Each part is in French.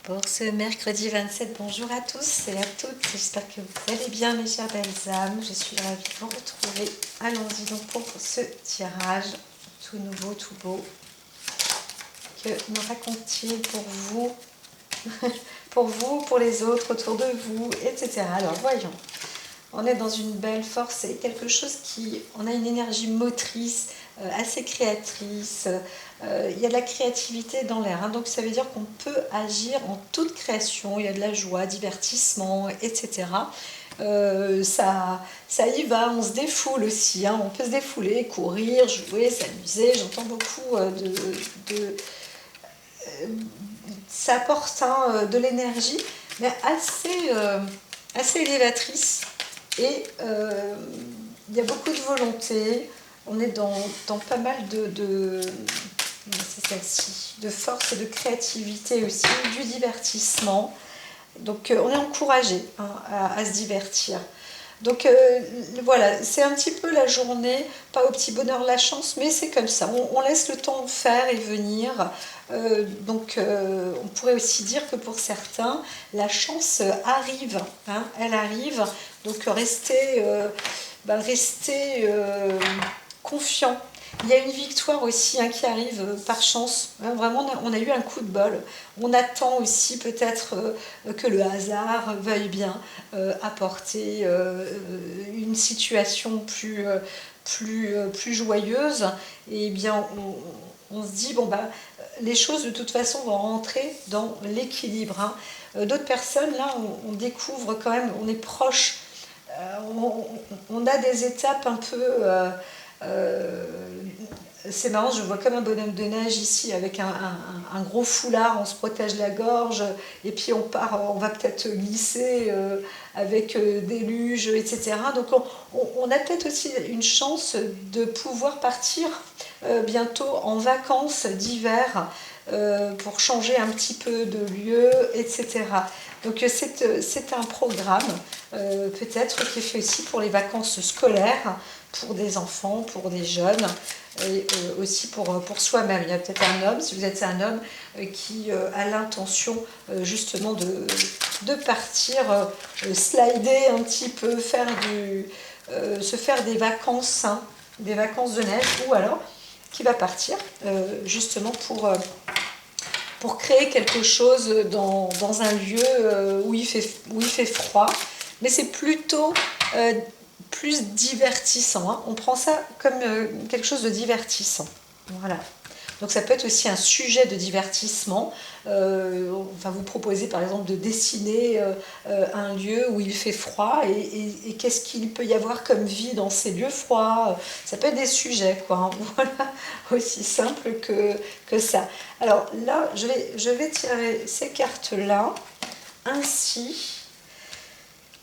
Pour ce mercredi 27, bonjour à tous et à toutes, j'espère que vous allez bien mes chères belles âmes, je suis ravie de vous retrouver. Allons-y donc pour ce tirage tout nouveau, tout beau, que me raconte-t-il pour vous, pour les autres, autour de vous, etc. Alors voyons, on est dans une belle force et quelque chose qui, on a une énergie motrice, assez créatrice, il y a de la créativité dans l'air, hein, donc ça veut dire qu'on peut agir en toute création, il y a de la joie, divertissement, etc. Ça y va, on se défoule aussi, hein, on peut se défouler, courir, jouer, s'amuser, j'entends beaucoup ça apporte de l'énergie, mais assez élévatrice. Et il y a beaucoup de volonté. On est dans pas mal c'est celle-ci, de force et de créativité aussi, du divertissement. Donc on est encouragé à se divertir. Donc voilà, c'est un petit peu la journée, pas au petit bonheur la chance, mais c'est comme ça, on laisse le temps faire et venir. On pourrait aussi dire que pour certains, la chance arrive, hein, elle arrive, donc restez confiant. Il y a une victoire aussi, hein, qui arrive par chance. Hein, vraiment, on a eu un coup de bol. On attend aussi peut-être que le hasard veuille bien apporter une situation plus joyeuse. Et bien, on se dit, bon, bah, les choses de toute façon vont rentrer dans l'équilibre. Hein. D'autres personnes, là, on découvre quand même, on est proche. On a des étapes un peu... c'est marrant, je vois comme un bonhomme de neige ici avec un gros foulard, on se protège la gorge et puis on va peut-être glisser avec des luges, etc. Donc on a peut-être aussi une chance de pouvoir partir bientôt en vacances d'hiver pour changer un petit peu de lieu, etc. Donc c'est un programme peut-être qui est fait aussi pour les vacances scolaires, pour des enfants, pour des jeunes, et aussi pour soi-même. Il y a peut-être un homme, si vous êtes un homme, qui a l'intention justement de partir slider un petit peu, se faire des vacances, hein, des vacances de neige, ou alors qui va partir justement pour créer quelque chose dans un lieu où il fait froid. Mais c'est plutôt plus divertissant. Hein. On prend ça comme quelque chose de divertissant. Voilà. Donc ça peut être aussi un sujet de divertissement. On va vous proposer par exemple de dessiner un lieu où il fait froid et qu'est-ce qu'il peut y avoir comme vie dans ces lieux froids. Ça peut être des sujets, quoi. Hein. Voilà, aussi simple que ça. Alors là, je vais tirer ces cartes-là ainsi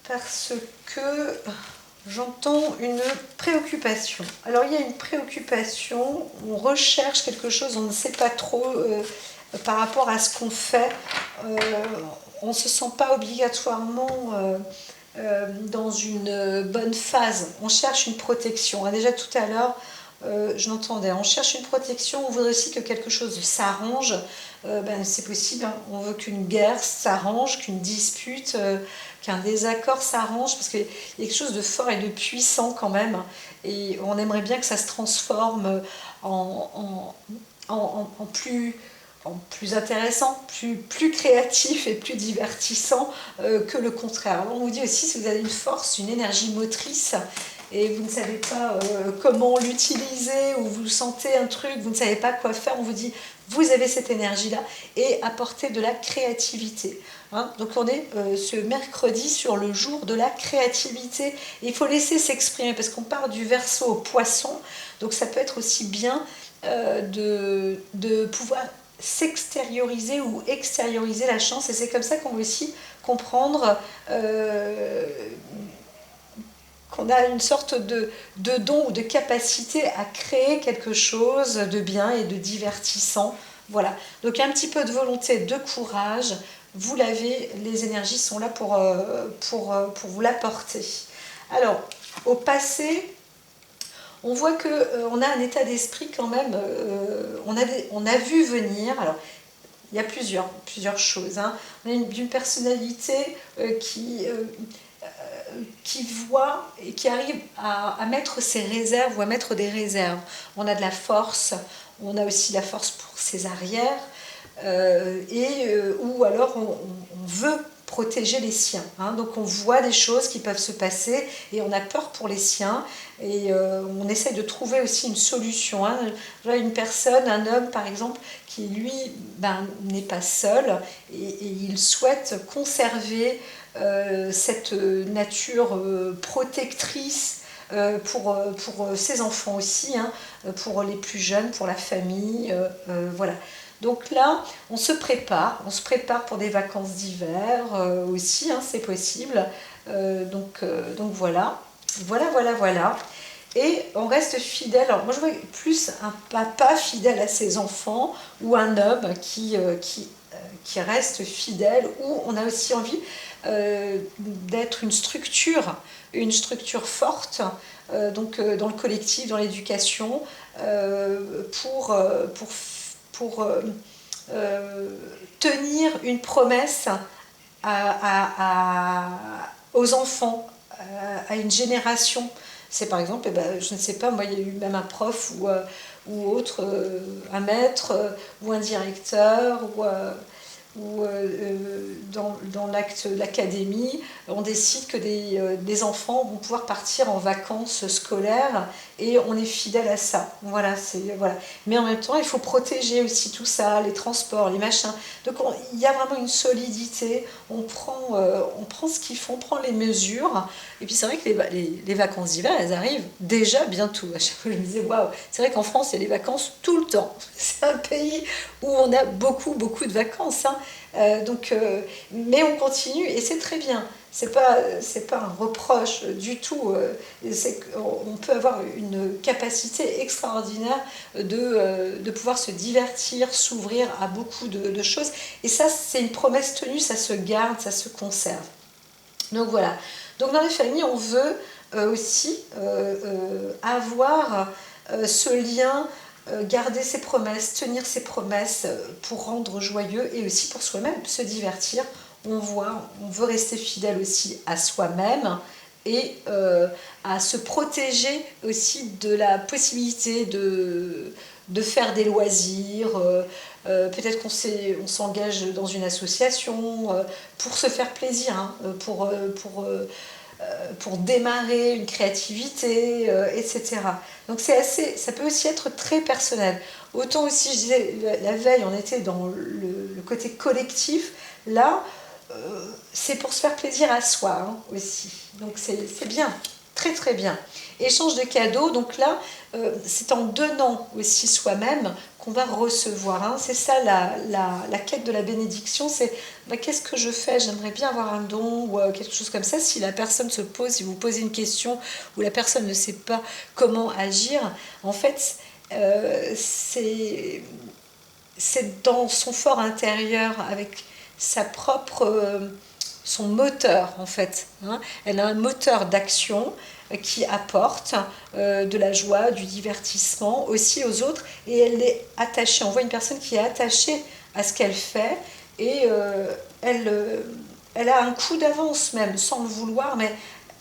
parce que j'entends une préoccupation. Alors il y a une préoccupation, on recherche quelque chose, on ne sait pas trop par rapport à ce qu'on fait. On ne se sent pas obligatoirement dans une bonne phase. On cherche une protection. Déjà tout à l'heure, je l'entendais, on cherche une protection, on voudrait aussi que quelque chose s'arrange. C'est possible, hein. On veut qu'une guerre s'arrange, qu'une dispute, qu'un désaccord s'arrange, parce qu'il y a quelque chose de fort et de puissant quand même, et on aimerait bien que ça se transforme en plus intéressant, plus créatif et plus divertissant que le contraire. Alors on vous dit aussi, si vous avez une force, une énergie motrice, et vous ne savez pas comment l'utiliser, ou vous sentez un truc, vous ne savez pas quoi faire, on vous dit, vous avez cette énergie-là, et apportez de la créativité. Hein. Donc on est ce mercredi sur le jour de la créativité, et il faut laisser s'exprimer, parce qu'on part du Verseau au Poisson, donc ça peut être aussi bien de pouvoir s'extérioriser ou extérioriser la chance, et c'est comme ça qu'on veut aussi comprendre qu'on a une sorte de don ou de capacité à créer quelque chose de bien et de divertissant. Voilà, donc un petit peu de volonté, de courage, vous l'avez, les énergies sont là pour vous l'apporter. Alors, au passé, on voit qu'on a un état d'esprit quand même, on a vu venir. Alors, il y a plusieurs choses. Hein. On a une personnalité qui voit et qui arrive à mettre ses réserves ou à mettre des réserves. On a de la force, on a aussi la force pour ses arrières, ou alors on veut protéger les siens. Hein. Donc on voit des choses qui peuvent se passer et on a peur pour les siens et on essaie de trouver aussi une solution. Hein. Une personne, un homme par exemple, qui lui n'est pas seul et il souhaite conserver cette nature protectrice pour ses enfants aussi, hein, pour les plus jeunes, pour la famille, voilà. Donc là, on se prépare pour des vacances d'hiver aussi, hein, c'est possible. Donc voilà. Et on reste fidèle. Alors moi je vois plus un papa fidèle à ses enfants ou un homme qui reste fidèle, où on a aussi envie d'être une structure forte, donc dans le collectif, dans l'éducation, pour tenir une promesse aux enfants, à une génération. C'est par exemple, je ne sais pas, moi il y a eu même un prof ou autre, un maître ou un directeur ou dans l'acte de l'académie, on décide que des enfants vont pouvoir partir en vacances scolaires et on est fidèle à ça. Voilà. Mais en même temps, il faut protéger aussi tout ça, les transports, les machins. Donc il y a vraiment une solidité, on prend ce qu'il faut, on prend les mesures. Et puis c'est vrai que les vacances d'hiver, elles arrivent déjà bientôt. À chaque fois, je me disais, waouh, c'est vrai qu'en France, il y a les vacances tout le temps. C'est un pays où on a beaucoup de vacances. Hein. Mais on continue et c'est très bien. C'est pas un reproche du tout. On peut avoir une capacité extraordinaire de pouvoir se divertir, s'ouvrir à beaucoup de choses. Et ça, c'est une promesse tenue, ça se garde, ça se conserve. Donc voilà. Donc dans les familles, on veut aussi avoir ce lien, garder ses promesses, tenir ses promesses pour rendre joyeux et aussi pour soi-même, se divertir. On veut rester fidèle aussi à soi-même et à se protéger aussi de la possibilité de faire des loisirs. Peut-être qu'on s'engage dans une association pour se faire plaisir, hein, pour démarrer une créativité, etc. Donc ça peut aussi être très personnel. Autant aussi, je disais, la veille, on était dans le côté collectif. Là, c'est pour se faire plaisir à soi, hein, aussi. Donc c'est bien, très bien. Échange de cadeaux, donc là, c'est en donnant aussi soi-même qu'on va recevoir. Hein. C'est ça la quête de la bénédiction, c'est qu'est-ce que je fais? J'aimerais bien avoir un don ou quelque chose comme ça. Si la personne se pose, si vous posez une question ou la personne ne sait pas comment agir, en fait, c'est dans son fort intérieur, avec son moteur en fait. Hein. Elle a un moteur d'action qui apporte de la joie, du divertissement aussi aux autres et elle est attachée. On voit une personne qui est attachée à ce qu'elle fait et elle a un coup d'avance même sans le vouloir, mais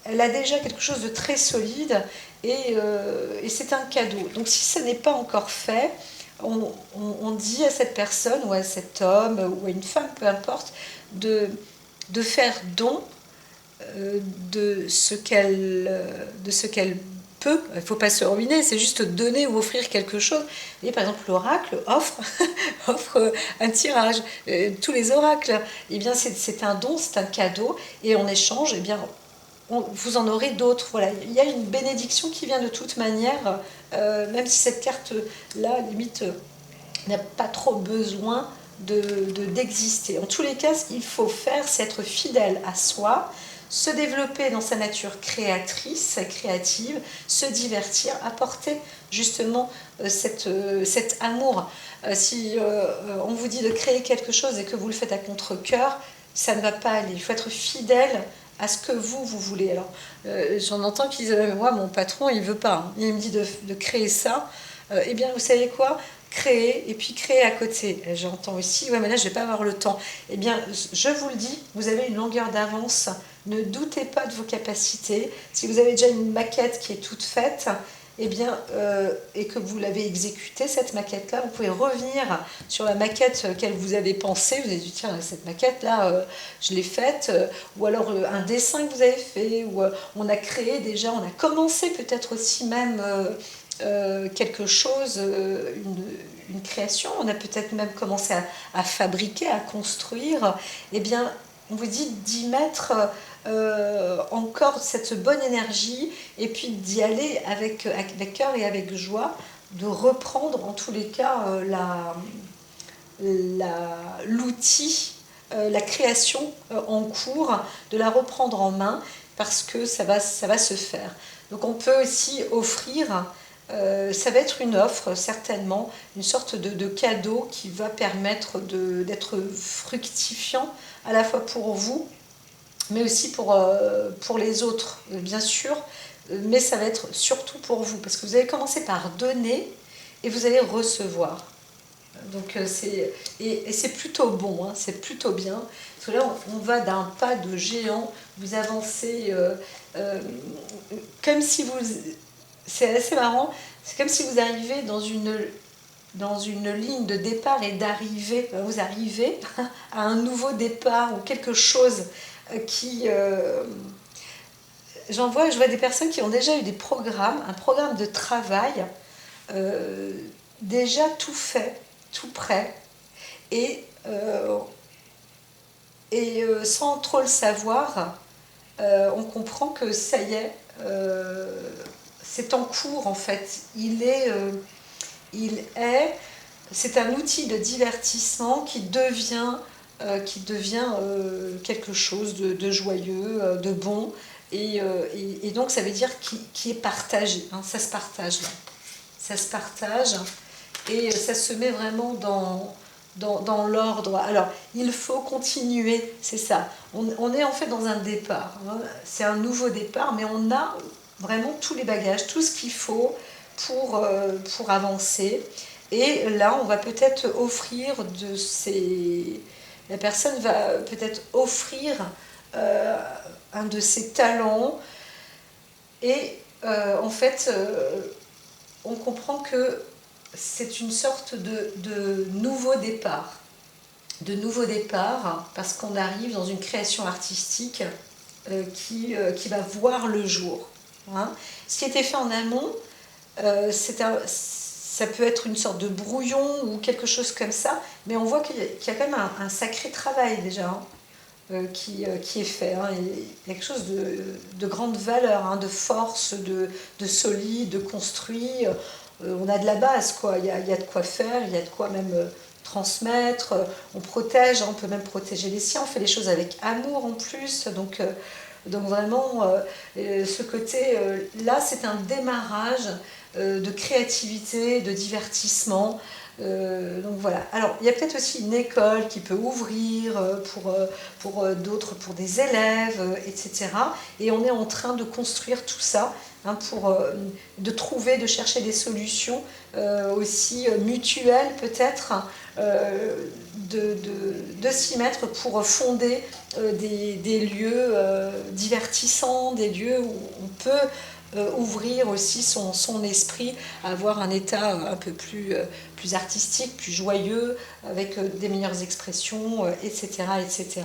elle a déjà quelque chose de très solide et c'est un cadeau. Donc si ce n'est pas encore fait, on dit à cette personne ou à cet homme ou à une femme, peu importe, de faire don de ce qu'elle peut. Il ne faut pas se ruiner, c'est juste donner ou offrir quelque chose. Et par exemple, l'oracle offre un tirage. Tous les oracles, eh bien, c'est un don, c'est un cadeau, et en échange, eh bien, vous en aurez d'autres. Voilà. Il y a une bénédiction qui vient de toute manière, même si cette carte-là, limite, n'a pas trop besoin d'exister. En tous les cas, ce qu'il faut faire, c'est être fidèle à soi, se développer dans sa nature créative, se divertir, apporter justement cet amour. Si on vous dit de créer quelque chose et que vous le faites à contre-cœur, ça ne va pas aller. Il faut être fidèle à ce que vous voulez. Alors, j'en entends qui disent, moi, mon patron, il ne veut pas. Hein. Il me dit de créer ça. Eh bien, vous savez quoi ? créer et puis créer à côté. J'entends aussi, ouais mais là je vais pas avoir le temps. Eh bien, je vous le dis, vous avez une longueur d'avance. Ne doutez pas de vos capacités. Si vous avez déjà une maquette qui est toute faite, eh bien, et que vous l'avez exécutée, cette maquette-là, vous pouvez revenir sur la maquette qu'elle vous avez pensée. Vous avez dit, tiens, cette maquette-là, je l'ai faite. Ou alors un dessin que vous avez fait. Ou on a créé déjà, on a commencé peut-être aussi même quelque chose, une création. On a peut-être même commencé à fabriquer, à construire. Eh bien, on vous dit d'y mettre encore cette bonne énergie et puis d'y aller avec cœur et avec joie, de reprendre en tous les cas l'outil, la création en cours, de la reprendre en main parce que ça va se faire. Donc on peut aussi offrir, ça va être une offre certainement, une sorte de cadeau qui va permettre d'être fructifiant à la fois pour vous, mais aussi pour les autres, bien sûr, mais ça va être surtout pour vous, parce que vous allez commencer par donner et vous allez recevoir. Donc c'est plutôt bon, hein, c'est plutôt bien, parce que là on va d'un pas de géant, vous avancez comme si vous... C'est assez marrant, c'est comme si vous arrivez dans une ligne de départ et d'arrivée, vous arrivez à un nouveau départ ou quelque chose qui... je vois des personnes qui ont déjà eu un programme de travail déjà tout fait, tout prêt, et, sans trop le savoir, on comprend que ça y est, c'est en cours en fait. C'est un outil de divertissement qui devient quelque chose de joyeux, de bon, et donc ça veut dire qui est partagé, hein, ça se partage là. Ça se partage et ça se met vraiment dans l'ordre. Alors, il faut continuer, c'est ça. On est en fait dans un départ, hein. C'est un nouveau départ, mais on a vraiment tous les bagages, tout ce qu'il faut pour avancer. Et là, on va peut-être offrir la personne va peut-être offrir un de ses talents et en fait, on comprend que c'est une sorte de nouveau départ. De nouveau départ, parce qu'on arrive dans une création artistique qui va voir le jour. Hein. Ce qui était fait en amont, ça peut être une sorte de brouillon ou quelque chose comme ça, mais on voit qu'il y a quand même un sacré travail déjà. Hein. Qui est fait. Hein. Il y a quelque chose de grande valeur, hein, de force, de solide, de construit. On a de la base, quoi. Il y a de quoi faire, il y a de quoi même transmettre. On protège, hein, on peut même protéger les siens. On fait les choses avec amour en plus. Donc vraiment, ce côté, là, c'est un démarrage de créativité, de divertissement. Donc voilà. Alors, il y a peut-être aussi une école qui peut ouvrir pour d'autres, pour des élèves, etc. Et on est en train de construire tout ça, hein, de trouver, de chercher des solutions aussi mutuelles peut-être, de s'y mettre pour fonder des lieux divertissants, des lieux où on peut ouvrir aussi son esprit, avoir un état un peu plus artistique, plus joyeux, avec des meilleures expressions, etc., etc.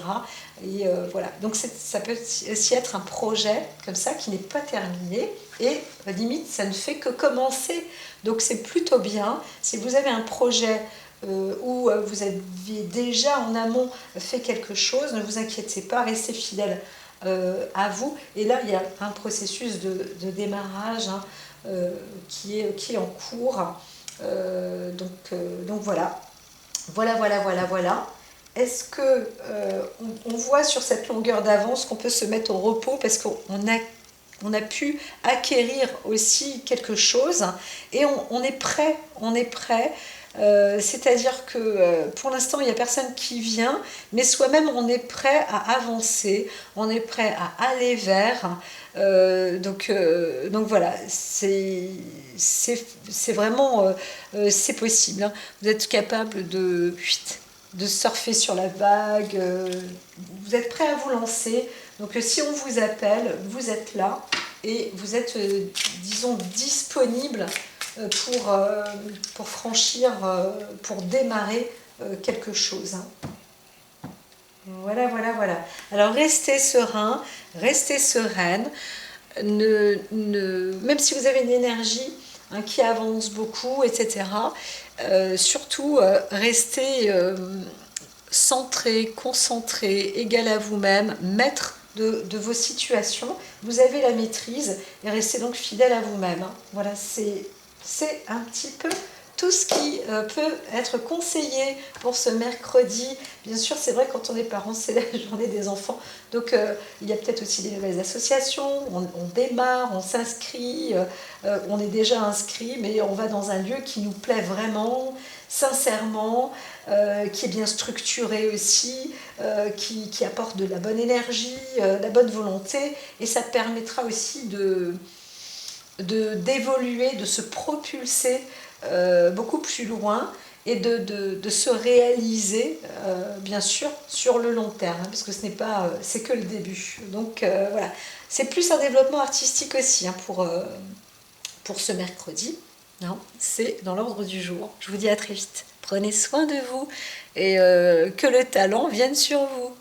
Et voilà. Donc ça peut aussi être un projet comme ça qui n'est pas terminé et limite ça ne fait que commencer. Donc c'est plutôt bien. Si vous avez un projet où vous aviez déjà en amont fait quelque chose, ne vous inquiétez pas, restez fidèle à vous. Et là, il y a un processus de démarrage, hein, qui est en cours. Donc voilà. Voilà. Est-ce que on voit sur cette longueur d'avance qu'on peut se mettre au repos parce qu'on a pu acquérir aussi quelque chose et on est prêt C'est-à-dire que pour l'instant, il n'y a personne qui vient, mais soi-même, on est prêt à avancer, on est prêt à aller vers. Donc voilà, c'est vraiment, c'est possible, hein. Vous êtes capable de surfer sur la vague, vous êtes prêt à vous lancer. Donc si on vous appelle, vous êtes là et vous êtes, disons, disponible pour franchir, pour démarrer quelque chose, hein. Voilà, voilà, voilà. Alors restez serein, restez sereine. Même si vous avez une énergie, hein, qui avance beaucoup, etc., surtout restez centré, concentré, égal à vous-même, maître de vos situations. Vous avez la maîtrise et restez donc fidèle à vous-même, hein. Voilà, c'est un petit peu tout ce qui peut être conseillé pour ce mercredi. Bien sûr, c'est vrai, quand on est parent, c'est la journée des enfants. Donc, il y a peut-être aussi des nouvelles associations. On démarre, on s'inscrit, on est déjà inscrit, mais on va dans un lieu qui nous plaît vraiment, sincèrement, qui est bien structuré aussi, qui apporte de la bonne énergie, de la bonne volonté. Et ça permettra aussi d'évoluer, de se propulser beaucoup plus loin et de se réaliser, bien sûr, sur le long terme, hein, parce que ce n'est pas, c'est que le début. Donc voilà, c'est plus un développement artistique aussi, hein, pour ce mercredi. Non, c'est dans l'ordre du jour. Je vous dis à très vite. Prenez soin de vous et que le talent vienne sur vous.